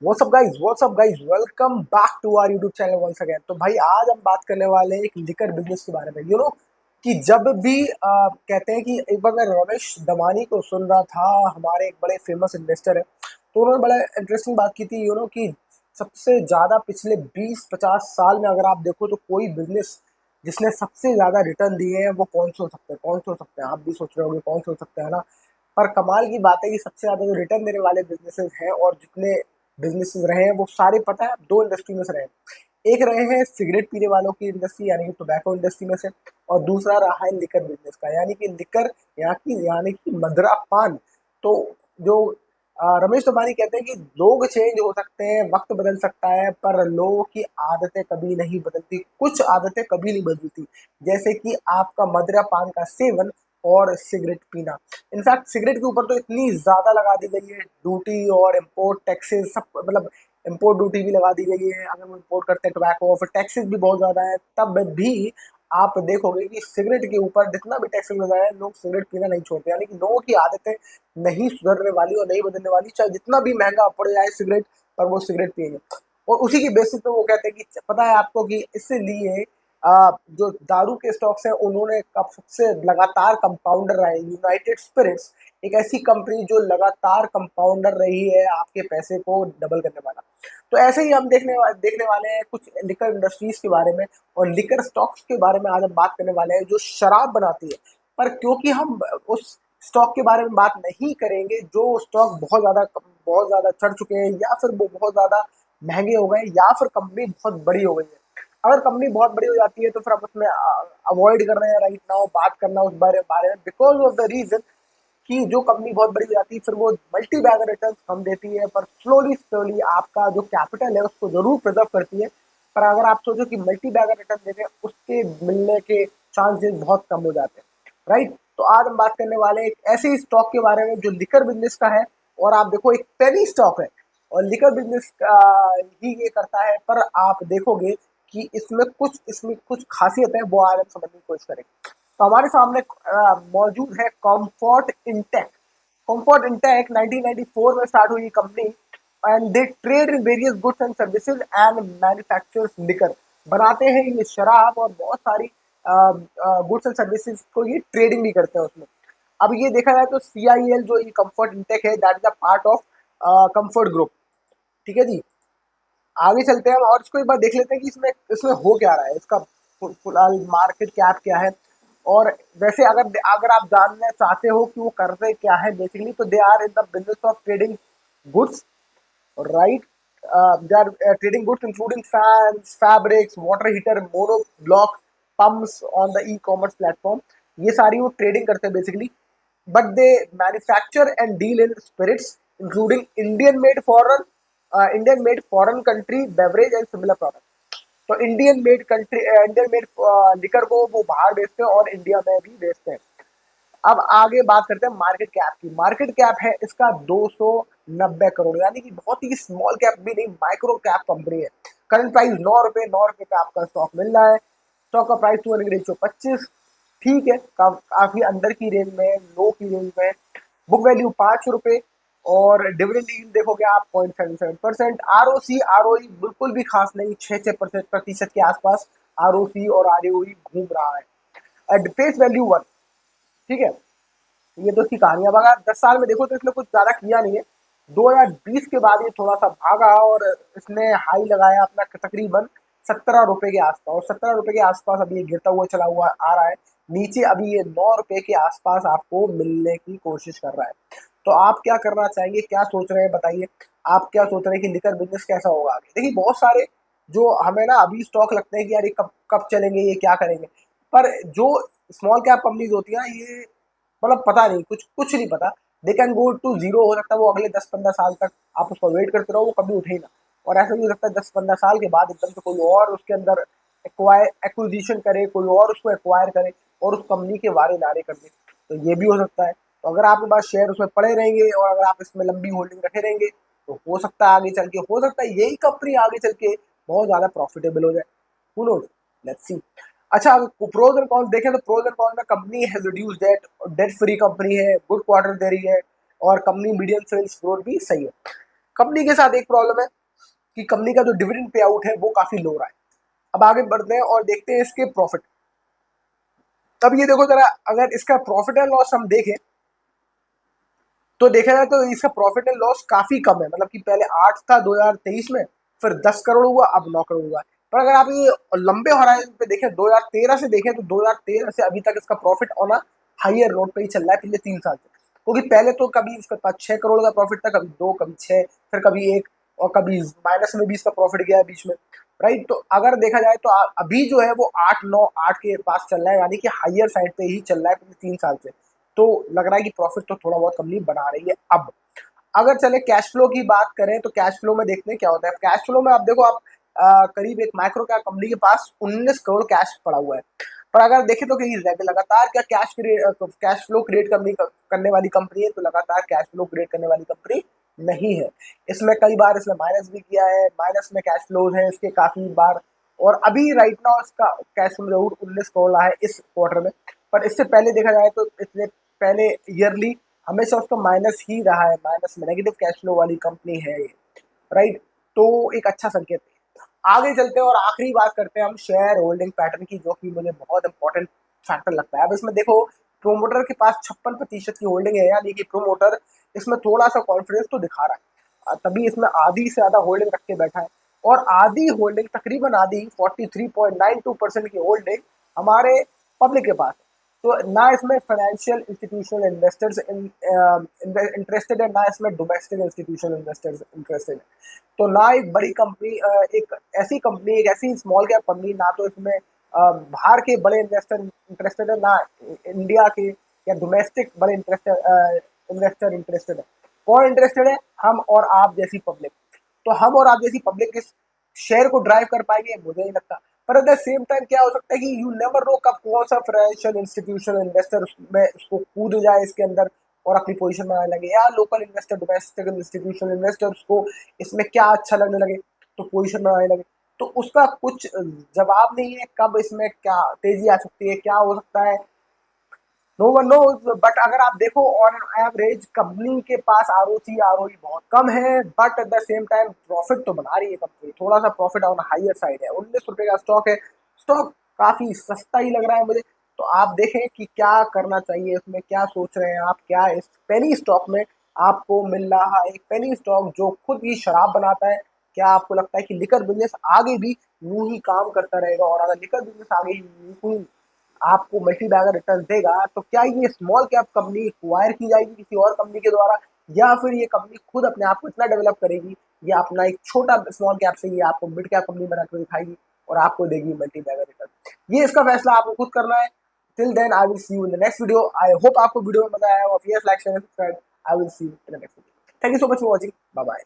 WhatsApp guys, welcome back to our YouTube channel once again. तो भाई आज हम बात करने वाले हैं एक लिकर बिजनेस के बारे में। कि जब भी कहते हैं कि एक बार मैं रमेश दमानी को सुन रहा था, हमारे एक बड़े फेमस इन्वेस्टर है, तो उन्होंने बड़ा इंटरेस्टिंग बात की थी। कि सबसे ज़्यादा पिछले 20-50 साल में अगर आप देखो तो कोई बिजनेस जिसने सबसे ज़्यादा रिटर्न दिए हैं वो कौन से हो सकते हैं, कौन से हो सकते हैं। आप भी सोच रहे होंगे कौन से हो सकते हैं ना। पर कमाल की बात है कि सबसे ज़्यादा जो रिटर्न देने वाले बिजनेसेस हैं और जितने बिजनेसेस रहे हैं वो सारे पता है दो इंडस्ट्री में से रहे हैं। एक रहे हैं सिगरेट पीने वालों की इंडस्ट्री यानी कि टोबैको इंडस्ट्री में से, और दूसरा रहा है लिकर बिजनेस का यानी कि लिकर यानी कि मदरा पान। तो जो रमेश तबानी कहते हैं कि लोग चेंज हो सकते हैं, वक्त बदल सकता है, पर लोगों की आदतें कभी नहीं बदलती, कुछ आदतें कभी नहीं बदलती। जैसे कि आपका मदिरा पान का सेवन और सिगरेट पीना। इनफैक्ट सिगरेट के ऊपर तो इतनी ज़्यादा लगा दी गई है ड्यूटी और इम्पोर्ट टैक्सेस सब, मतलब इम्पोर्ट ड्यूटी भी लगा दी गई है अगर वो इम्पोर्ट करते हैं टोबैको, फिर टैक्सेस भी बहुत ज़्यादा है। तब भी आप देखोगे कि सिगरेट के ऊपर जितना भी टैक्स लगाया है, लोग सिगरेट पीना नहीं छोड़ते। यानी कि लोगों की आदतें नहीं सुधरने वाली और नहीं बदलने वाली, चाहे जितना भी महंगा पड़ जाए सिगरेट, पर वो सिगरेट पिएंगे। और उसी की बेसिस पे वो कहते हैं कि पता है आपको कि इसलिए जो दारू के स्टॉक्स हैं उन्होंने कब सबसे लगातार कंपाउंडर रहे। यूनाइटेड स्पिरिट्स एक ऐसी कंपनी जो लगातार कंपाउंडर रही है आपके पैसे को डबल करने वाला। तो ऐसे ही हम देखने वाले हैं कुछ लिकर इंडस्ट्रीज के बारे में और लिकर स्टॉक्स के बारे में। आज हम बात करने वाले हैं जो शराब बनाती है। पर क्योंकि हम उस स्टॉक के बारे में बात नहीं करेंगे जो स्टॉक बहुत ज़्यादा चढ़ चुके हैं, या फिर वो बहुत ज़्यादा महंगे हो गए, या फिर कंपनी बहुत बड़ी हो गई है। अगर कंपनी बहुत बड़ी हो जाती है तो फिर हम उसमें अवॉइड कर रहे हैं राइट नाउ बात करना उस बारे में, बिकॉज ऑफ द रीजन कि जो कंपनी बहुत बड़ी हो जाती है फिर वो मल्टी बैगर रिटर्न कम देती है, पर स्लोली स्लोली आपका जो कैपिटल है उसको जरूर प्रिजर्व करती है। पर अगर आप सोचो कि मल्टी बैगर रिटर्न देते हैं, उसके मिलने के चांसेस बहुत कम हो जाते हैं राइट। तो आज हम बात करने वाले हैं एक ऐसे ही स्टॉक के बारे में जो लिकर बिजनेस का है। और आप देखो एक पेनी स्टॉक है और लिकर बिजनेस का ही ये करता है, पर आप देखोगे कि इसमें कुछ खासियत है, वो आज हम समझने की कोशिश करेंगे। तो हमारे सामने मौजूद है कॉम्फर्ट इंटेक। कॉम्फर्ट इंटेक 1994 में स्टार्ट हुई company, and they trade in various goods and services and manufactures liquor. बनाते हैं ये शराब और बहुत सारी गुड्स एंड सर्विसेज को ये ट्रेडिंग भी करते हैं उसमें। अब ये देखा जाए तो CIL जो ये कम्फर्ट इंटेक है, that is a part of comfort group. ठीक है जी। आगे चलते हैं हम और इसको एक बार देख लेते हैं कि इसमें इसमें हो क्या रहा है, इसका फिलहाल मार्केट कैप क्या है। और वैसे अगर अगर आप जानना चाहते हो कि वो करते क्या है बेसिकली, तो they are in the business of trading goods right. They are trading goods including fans, fabrics, water heater, mono block pumps on the e-commerce platform. ये सारी वो ट्रेडिंग करते हैं basically. But they manufacture and deal in spirits including Indian made foreign country beverage and similar product. तो Indian made liquor को वो बाहर बेचते हैं और इंडिया में भी बेचते हैं। अब आगे बात करते हैं मार्केट कैप की। मार्केट कैप है इसका 290 करोड़, यानी कि बहुत ही स्मॉल कैप भी नहीं, माइक्रो कैप कंपनी है। करंट प्राइस 9 रुपए पे आपका स्टॉक मिल रहा है। स्टॉक का प्राइस 225। ठीक है, काफी अंदर की रेंज में, लो की रेंज में। बुक वैल्यू 5 रुपए और डिविडेंड यील्ड देखोगे आप 0.77%। ROC ROE बिल्कुल भी खास नहीं, 6-6% के आसपास ROC और ROE घूम रहा है। At face value 1। ठीक है, ये तो इसकी कहानी। अब अगर 10 साल में देखो तो इसने कुछ ज्यादा किया नहीं है। 2020 के बाद ये थोड़ा सा भागा और इसने हाई लगाया अपना तकरीबन 17 रुपए के आसपास, और 17 रुपए के आसपास अभी ये गिरता हुआ चला हुआ आ रहा है नीचे। अभी ये 9 रुपए के आसपास आपको मिलने की कोशिश कर रहा है। तो आप क्या करना चाहेंगे, क्या सोच रहे हैं बताइए। आप क्या सोच रहे हैं कि लिकर बिजनेस कैसा होगा आगे। देखिए बहुत सारे जो हमें ना अभी स्टॉक लगते हैं कि यार ये कब कब चलेंगे, ये क्या करेंगे। पर जो स्मॉल कैप कंपनीज होती है ना, ये मतलब पता नहीं, कुछ कुछ नहीं पता। They can go to zero, हो सकता है वो अगले 10-15 साल तक आप उसको वेट करते रहो, वो कभी उठे ही ना। और ऐसा भी हो सकता है 10-15 साल के बाद एकदम से कोई और उसके अंदर एक्विजिशन करे, कोई और उसको एक्वायर करे और उस कंपनी के वारे नारे कर दे। तो ये भी हो सकता है। तो अगर आपके पास शेयर उसमें पड़े रहेंगे और अगर आप इसमें लंबी होल्डिंग रखे रहेंगे, तो हो सकता है आगे चल के, हो सकता है यही कंपनी आगे चल के बहुत ज्यादा प्रॉफिटेबल हो जाए। Who knows, let's see. अच्छा, अगर प्रोज एंड कॉन्स देखें तो प्रोज एंड कॉन्स में company has reduce debt, debt free company है, गुड क्वार्टर दे रही है, और कंपनी मीडियम सेल्स ग्रोथ भी सही है। कंपनी के साथ एक प्रॉब्लम है कि कंपनी का जो डिविडेंड पे आउट है वो काफी लो रहा है। अब आगे बढ़ते हैं और देखते हैं इसके प्रॉफिट। तब ये देखो जरा, अगर इसका प्रॉफिट एंड लॉस हम देखें तो देखा जाए तो इसका प्रॉफिट एंड लॉस काफी कम है। मतलब कि पहले 8 था 2023 में, फिर 10 करोड़ हुआ, अब 9 करोड़ हुआ। पर अगर आप ये लंबे होराइजन पे देखें, 2013 से देखें, तो 2013 से अभी तक इसका profit on a higher note पे ही चल रहा है पिछले 3 साल से। क्योंकि पहले तो कभी इसके पास 6 करोड़ का प्रॉफिट था, कभी 2, कभी 6, फिर कभी 1, और कभी माइनस में भी इसका प्रॉफिट गया है बीच में। राइट, तो अगर देखा जाए तो अभी जो है वो 8, 9, 8 के पास चल रहा है, यानी कि हायर साइड पे ही चल रहा है पिछले 3 साल से। तो लग रहा है कि प्रॉफिट तो थोड़ा बहुत कंपनी बना रही है। अब अगर चले कैश फ्लो की बात करें तो कैश फ्लो में देखते हैं क्या होता है। कैश फ्लो में आप देखो, आप करीब एक माइक्रो कैप कंपनी के पास 19 करोड़ कैश पड़ा हुआ है। पर अगर देखें तो कि लगातार क्या कैश फ्लो क्रिएट करने वाली कंपनी है, तो लगातार कैश फ्लो क्रिएट करने वाली कंपनी नहीं है। इसमें कई बार इसने माइनस भी किया है, माइनस में कैश फ्लोज है इसके काफी बार। और अभी राइट नाउ इसका कैश फ्लो जरूर 19 करोड़ है इस क्वार्टर में। पर इससे पहले देखा जाए तो इसने पहले ईयरली हमेशा उसका माइनस ही रहा है, माइनस में नेगेटिव कैश फ्लो वाली कंपनी है ये। राइट, तो एक अच्छा संकेत है। आगे चलते हैं और आखिरी बात करते हैं हम शेयर होल्डिंग पैटर्न की, जो कि मुझे बहुत इंपॉर्टेंट फैक्टर लगता है। अब इसमें देखो, प्रोमोटर के पास 56% की होल्डिंग है, यानी कि प्रोमोटर इसमें थोड़ा सा कॉन्फिडेंस तो दिखा रहा है, तभी इसमें आधी से ज्यादा होल्डिंग रख के बैठा है। और आधी होल्डिंग, तकरीबन आधी 43.92% की होल्डिंग हमारे पब्लिक के पास है। तो ना इसमें फाइनेंशियल इंस्टीट्यूशनल इन्वेस्टर्स इंटरेस्टेड है, ना इसमें डोमेस्टिक इंस्टीट्यूशनल इन्वेस्टर्स इंटरेस्टेड है। तो ना एक बड़ी कंपनी, एक ऐसी कंपनी, एक ऐसी स्मॉल कैप कंपनी, ना तो इसमें बाहर के बड़े इन्वेस्टर इंटरेस्टेड है, ना इंडिया के या डोमेस्टिक बड़े इन्वेस्टर इंटरेस्टेड है। कौन इंटरेस्टेड है? हम और आप जैसी पब्लिक। तो हम और आप जैसी पब्लिक इस शेयर को ड्राइव कर पाएंगे, मुझे नहीं लगता। पर एट द सेम टाइम क्या हो सकता है कि यू नेवर नो कब कौन सा फाइनेंशियल इंस्टीट्यूशनल इन्वेस्टर में उसको कूद जाए इसके अंदर और अपनी पोजीशन बनाने लगे, या local investor, domestic institutional investors को इसमें क्या अच्छा लगने लगे तो पोजीशन बनाने लगे। तो उसका कुछ जवाब नहीं है, कब इसमें क्या तेजी आ सकती है, क्या हो सकता है, नो वन नोज। बट अगर आप देखो ऑन एवरेज कंपनी के पास आरओसी आरओई बहुत कम है, but at the same time profit तो बना रही है कंपनी, थोड़ा सा प्रॉफिट ऑन हाइयर साइड है। 19 रुपए का स्टॉक है, स्टॉक काफी सस्ता ही लग रहा है मुझे। तो आप देखें कि क्या करना चाहिए इसमें, क्या सोच रहे हैं आप, क्या इस पेनी स्टॉक में आपको मिल रहा है, एक पेनी स्टॉक जो खुद ही शराब बनाता है। क्या आपको लगता है कि लिकर बिजनेस आगे भी यूं ही काम करता रहेगा, और अगर लिकर बिजनेस आगे यूं ही आपको मल्टी बैगर रिटर्न देगा, तो क्या ये स्मॉल कैप कंपनी एक्वायर की जाएगी किसी और कंपनी के द्वारा, या फिर ये कंपनी खुद अपने आप को इतना डेवलप करेगी, या अपना एक छोटा स्मॉल कैप से ये आपको मिड कैप कंपनी बना कर दिखाएगी और आपको देगी मल्टी बैगर रिटर्न? ये इसका फैसला आपको खुद करना है। Till then I will see you in the next video. I hope आपको वीडियो में मजा आया हो। Like share subscribe. I will see you in the next video. Thank you so much for watching. Bye bye.